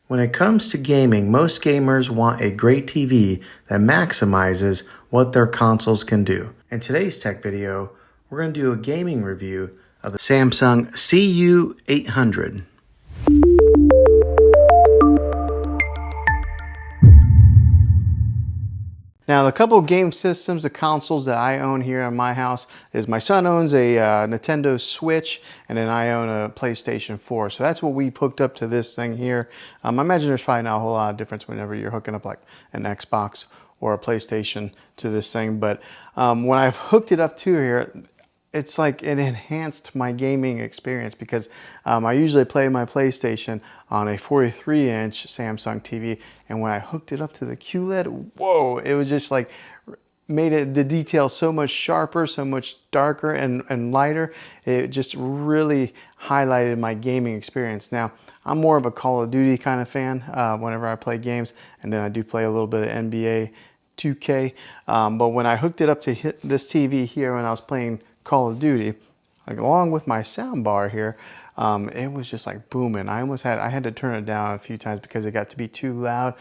When it comes to gaming, most gamers want a great TV that maximizes what their consoles can do. In today's tech video, we're going to do a gaming review of the Samsung CU800. Now, the couple of game systems, the consoles that I own here in my house is my son owns a Nintendo Switch, and then I own a PlayStation 4. So that's what we've hooked up to this thing here. I imagine there's probably not a whole lot of difference whenever you're hooking up like an Xbox or a PlayStation to this thing. But when I've hooked it up to here, it's like it enhanced my gaming experience because I usually play my PlayStation on a 43-inch Samsung TV, and when I hooked it up to the QLED, whoa, it was just like made the details so much sharper, so much darker and lighter. It just really highlighted my gaming experience. Now, I'm more of a Call of Duty kind of fan whenever I play games, and then I do play a little bit of NBA 2K. But when I hooked it up to this TV here when I was playing Call of Duty, like, along with my sound bar here, it was just like booming. I had to turn it down a few times because it got to be too loud.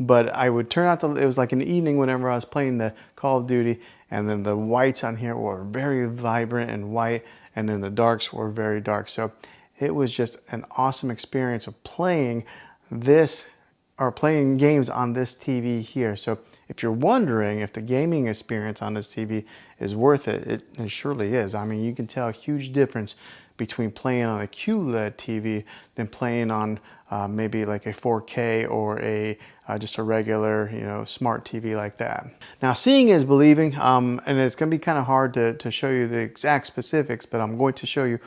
But I would turn out it was like in the evening whenever I was playing the Call of Duty, and then the whites on here were very vibrant and white, and then the darks were very dark. So it was just an awesome experience of playing this, or playing games on this TV here. So if you're wondering if the gaming experience on this TV is worth it, it surely is. I mean, you can tell a huge difference between playing on a QLED TV than playing on maybe like a 4K or just a regular, smart TV like that. Now, seeing is believing, and it's going to be kind of hard to show you the exact specifics, but I'm going to show you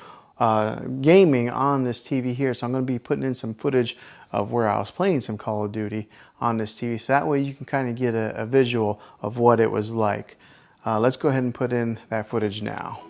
gaming on this TV here. So I'm going to be putting in some footage of where I was playing some Call of Duty on this TV, so that way you can kind of get a visual of what it was like. Let's go ahead and put in that footage now.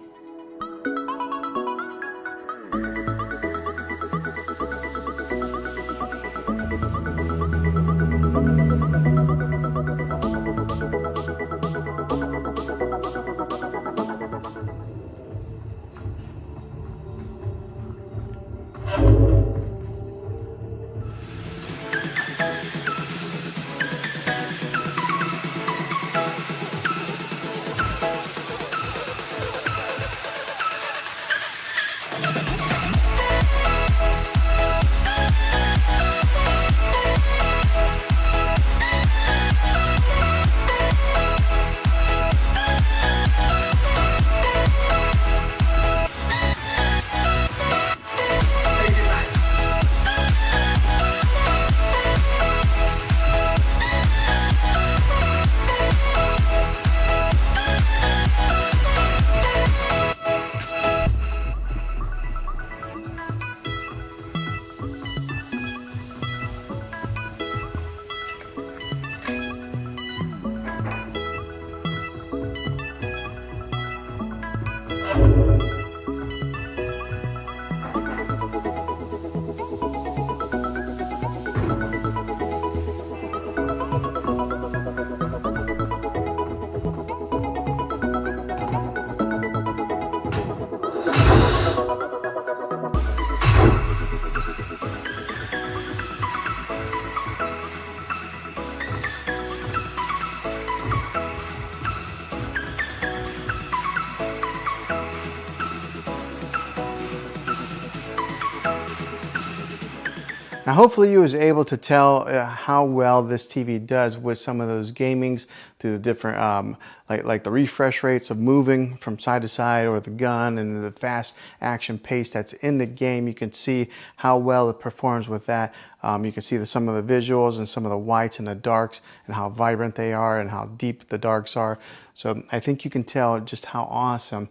Now, hopefully you was able to tell how well this TV does with some of those gamings through the different, like the refresh rates of moving from side to side, or the gun, and the fast action pace that's in the game. You can see how well it performs with that. You can see some of the visuals and some of the whites and the darks and how vibrant they are and how deep the darks are. So I think you can tell just how awesome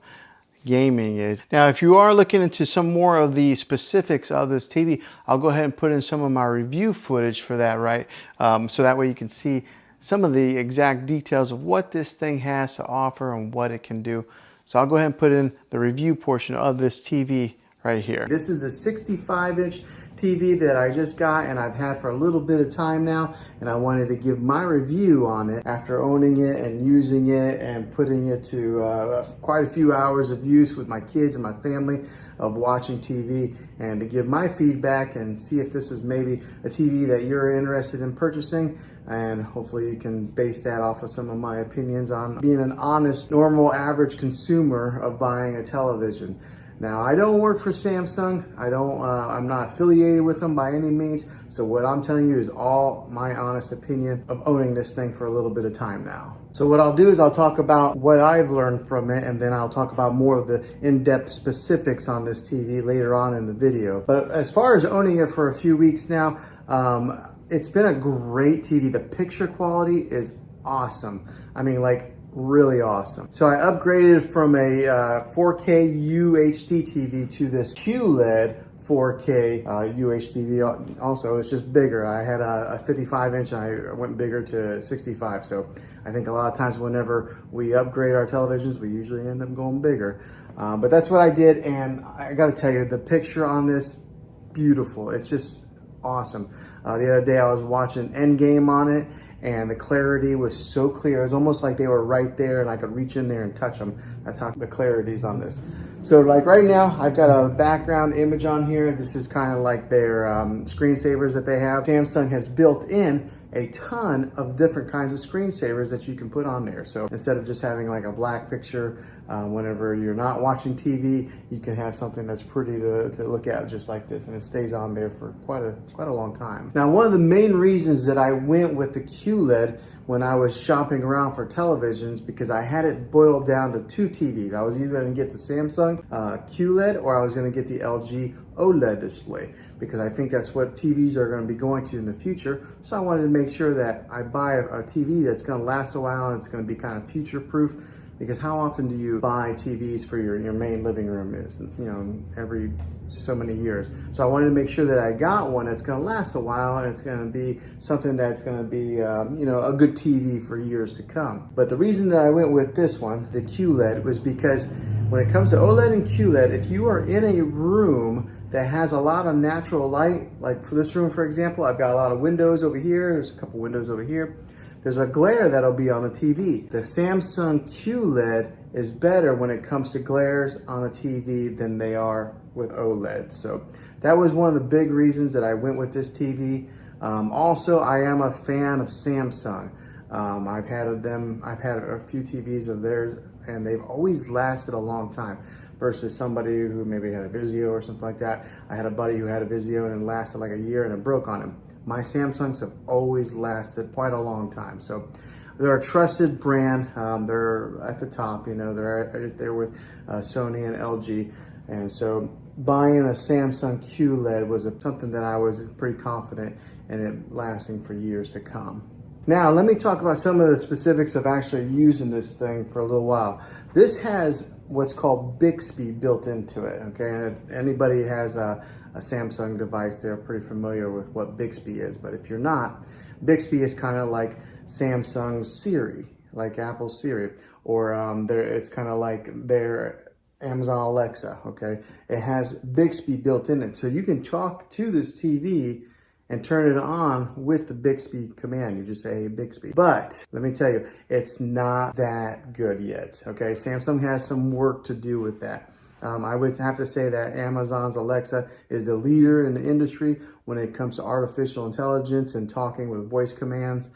gaming is. Now, if you are looking into some more of the specifics of this TV, I'll go ahead and put in some of my review footage for that, right? So that way you can see some of the exact details of what this thing has to offer and what it can do. So I'll go ahead and put in the review portion of this TV right here. This is a 65-inch TV that I just got and I've had for a little bit of time now, and I wanted to give my review on it after owning it and using it and putting it to quite a few hours of use with my kids and my family of watching TV, and to give my feedback and see if this is maybe a TV that you're interested in purchasing, and hopefully you can base that off of some of my opinions on being an honest, normal, average consumer of buying a television. Now, I don't work for Samsung. I'm not affiliated with them by any means. So what I'm telling you is all my honest opinion of owning this thing for a little bit of time now. So what I'll do is I'll talk about what I've learned from it, and then I'll talk about more of the in-depth specifics on this TV later on in the video. But as far as owning it for a few weeks now, it's been a great TV. The picture quality is awesome. I mean, like, really awesome. So I upgraded from a 4K UHD TV to this QLED 4K UHD TV. Also, it's just bigger. I had a 55-inch and I went bigger to 65. So I think a lot of times whenever we upgrade our televisions, we usually end up going bigger. But that's what I did, and I gotta tell you, the picture on this, beautiful. It's just awesome. The other day I was watching Endgame on it, and the clarity was so clear. It was almost like they were right there and I could reach in there and touch them. That's how the clarity is on this. So like right now, I've got a background image on here. This is kind of like their screensavers that they have. Samsung has built in a ton of different kinds of screensavers that you can put on there. So instead of just having like a black picture, whenever you're not watching TV, you can have something that's pretty to look at just like this, and it stays on there for quite a long time. Now, one of the main reasons that I went with the QLED when I was shopping around for televisions, because I had it boiled down to two TVs. I was either going to get the Samsung QLED or I was going to get the LG OLED display, because I think that's what TVs are going to be going to in the future. So I wanted to make sure that I buy a TV that's going to last a while and it's going to be kind of future proof, because how often do you buy TVs for your main living room? Is, you know, every so many years. So I wanted to make sure that I got one that's going to last a while and it's going to be something that's going to be, you know, a good TV for years to come. But the reason that I went with this one, the QLED, was because when it comes to OLED and QLED, if you are in a room that has a lot of natural light, like for this room, for example, I've got a lot of windows over here. There's a couple windows over here. There's a glare that'll be on the TV. The Samsung QLED is better when it comes to glares on a TV than they are with OLED. So that was one of the big reasons that I went with this TV. Also, I am a fan of Samsung. I've had a few TVs of theirs, and they've always lasted a long time, versus somebody who maybe had a Vizio or something like that. I had a buddy who had a Vizio and it lasted like a year and it broke on him. My Samsungs have always lasted quite a long time. So they're a trusted brand. They're at the top, you know, they're right there with Sony and LG. And so buying a Samsung QLED was something that I was pretty confident in it lasting for years to come. Now, let me talk about some of the specifics of actually using this thing for a little while. This has what's called Bixby built into it, okay? And anybody who has a Samsung device, they're pretty familiar with what Bixby is. But if you're not, Bixby is kind of like Samsung's Siri, like Apple's Siri, or it's kind of like their Amazon Alexa, okay? It has Bixby built in it. So you can talk to this TV and turn it on with the Bixby command. You just say, hey, Bixby. But let me tell you, it's not that good yet, okay? Samsung has some work to do with that. I would have to say that Amazon's Alexa is the leader in the industry when it comes to artificial intelligence and talking with voice commands.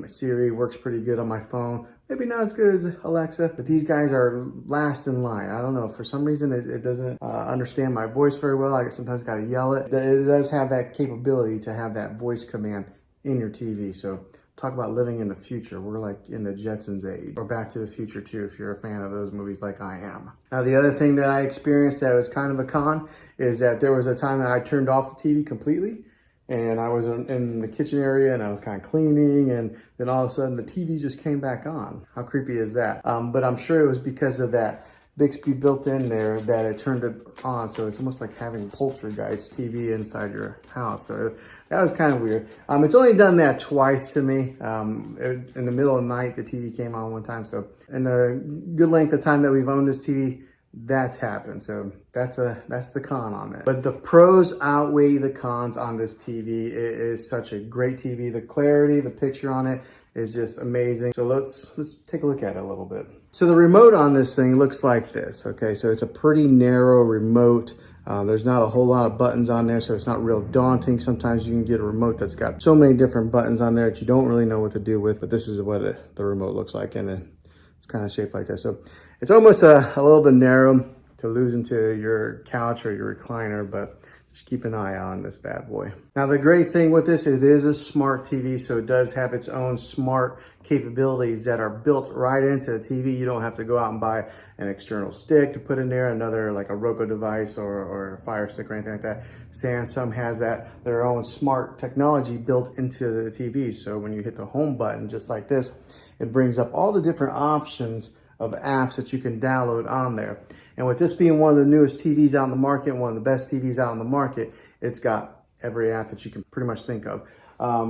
Siri works pretty good on my phone. Maybe not as good as Alexa, but these guys are last in line. I don't know, for some reason it doesn't understand my voice very well. I sometimes got to yell it. It does have that capability to have that voice command in your TV. So talk about living in the future. We're like in the Jetsons age, or Back to the Future too, if you're a fan of those movies like I am. Now, the other thing that I experienced that was kind of a con is that there was a time that I turned off the TV completely, and I was in the kitchen area and I was kind of cleaning, and then all of a sudden the TV just came back on. How creepy is that? But I'm sure it was because of that Bixby built in there that it turned it on. So it's almost like having Poltergeist TV inside your house. So that was kind of weird. It's only done that twice to me. In the middle of the night, the TV came on one time. So in the good length of time that we've owned this TV, that's happened. So that's the con on it. But the pros outweigh the cons on this TV. It is such a great TV. The clarity, the picture on it is just amazing. So let's take a look at it a little bit. So the remote on this thing looks like this. Okay, so it's a pretty narrow remote. There's not a whole lot of buttons on there, so it's not real daunting. Sometimes you can get a remote that's got so many different buttons on there that you don't really know what to do with, but this is what the remote looks like, and it's kind of shaped like that. So it's almost a little bit narrow to lose into your couch or your recliner, but just keep an eye on this bad boy. Now, the great thing with this, it is a smart TV, so it does have its own smart capabilities that are built right into the TV. You don't have to go out and buy an external stick to put in there, another like a Roku device or a Fire Stick or anything like that. Samsung has their own smart technology built into the TV. So when you hit the home button, just like this, it brings up all the different options of apps that you can download on there. And with this being one of the newest TVs out in the market, one of the best TVs out in the market, it's got every app that you can pretty much think of.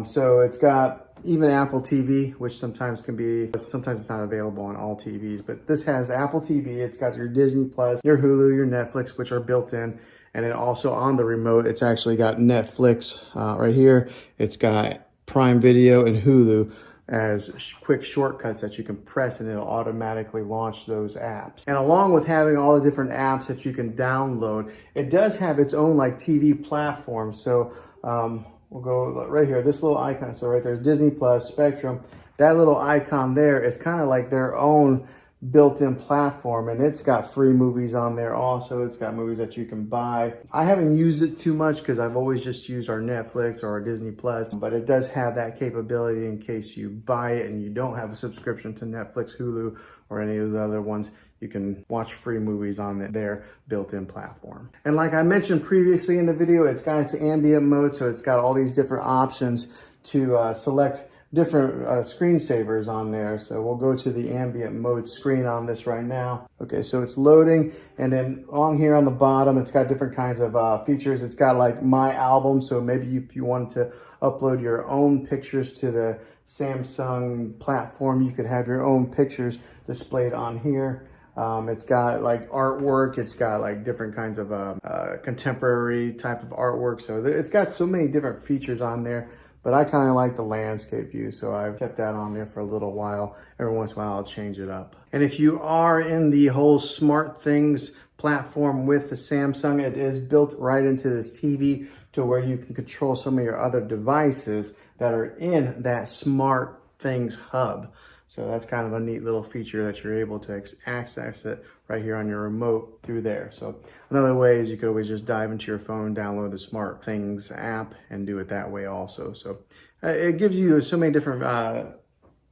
So it's got even Apple TV, which sometimes it's not available on all TVs, but this has Apple TV. It's got your Disney Plus, your Hulu, your Netflix, which are built in. And then also on the remote, it's actually got Netflix right here. It's got Prime Video and Hulu as quick shortcuts that you can press, and it'll automatically launch those apps. And along with having all the different apps that you can download, it does have its own like TV platform. So we'll go right here, this little icon. So right there's Disney Plus, Spectrum. That little icon there is kind of like their own built-in platform, and it's got free movies on there also. It's got movies that you can buy. I haven't used it too much because I've always just used our Netflix or our Disney Plus, but it does have that capability in case you buy it and you don't have a subscription to Netflix, Hulu, or any of the other ones. You can watch free movies on their built-in platform. And like I mentioned previously in the video, it's got its ambient mode, so it's got all these different options to select different screensavers on there. So we'll go to the ambient mode screen on this right now. Okay, so it's loading, and then on here on the bottom, it's got different kinds of features. It's got like My Album, so maybe if you wanted to upload your own pictures to the Samsung platform, you could have your own pictures displayed on here. It's got like artwork. It's got like different kinds of contemporary type of artwork. So it's got so many different features on there. But I kind of like the landscape view, so I've kept that on there for a little while. Every once in a while, I'll change it up. And if you are in the whole smart things platform with the Samsung, it is built right into this TV to where you can control some of your other devices that are in that smart things hub. So that's kind of a neat little feature that you're able to access it right here on your remote through there. So another way is you could always just dive into your phone, download the Smart Things app, and do it that way also. So it gives you so many different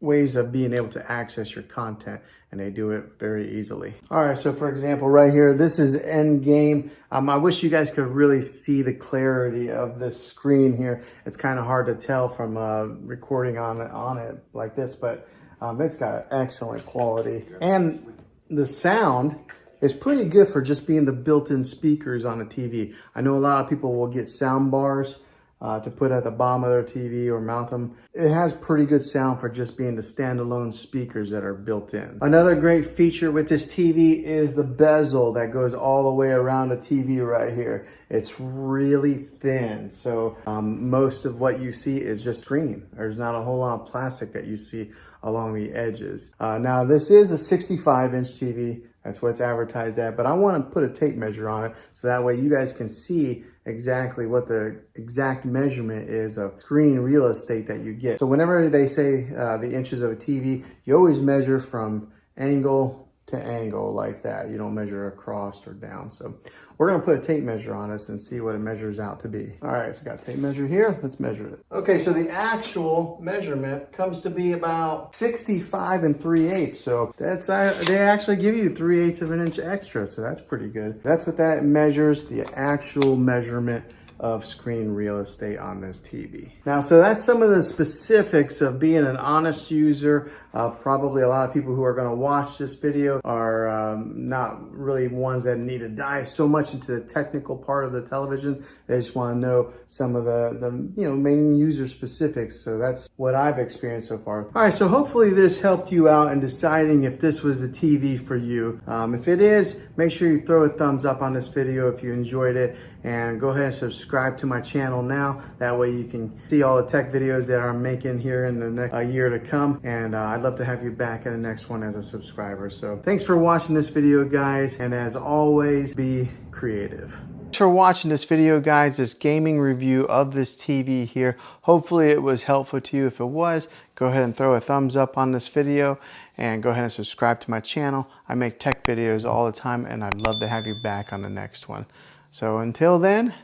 ways of being able to access your content, and they do it very easily. All right, so for example, right here, this is Endgame. I wish you guys could really see the clarity of this screen here. It's kind of hard to tell from recording on it like this, but it's got excellent quality, and the sound is pretty good for just being the built-in speakers on a TV. I know a lot of people will get sound bars to put at the bottom of their TV or mount them. It has pretty good sound for just being the standalone speakers that are built in. Another great feature with this TV is the bezel that goes all the way around the TV right here. It's really thin, so most of what you see is just screen. There's not a whole lot of plastic that you see along the edges. Now this is a 65-inch TV. That's what it's advertised at, but I want to put a tape measure on it so that way you guys can see exactly what the exact measurement is of screen real estate that you get. So whenever they say the inches of a TV, you always measure from angle to angle like that. You don't measure across or down. So we're gonna put a tape measure on this and see what it measures out to be. All right, so got a tape measure here. Let's measure it. Okay, so the actual measurement comes to be about 65 3/8. So that's they actually give you 3/8 of an inch extra. So that's pretty good. That's what that measures, the actual measurement of screen real estate on this TV. Now, so that's some of the specifics of being an honest user. Probably a lot of people who are going to watch this video are not really ones that need to dive so much into the technical part of the television. They just want to know some of the main user specifics. So that's what I've experienced so far. All right, so hopefully this helped you out in deciding if this was the TV for you. If it is, make sure you throw a thumbs up on this video if you enjoyed it, and go ahead and subscribe to my channel now. That way you can see all the tech videos that I'm making here in the next year to come, and I'd love to have you back in the next one as a subscriber. So thanks for watching this video, guys, and as always, be creative. Thanks for watching this video, guys, this gaming review of this TV here. Hopefully it was helpful to you. If it was, go ahead and throw a thumbs up on this video and go ahead and subscribe to my channel. I make tech videos all the time, and I'd love to have you back on the next one. So until then,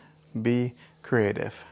be creative.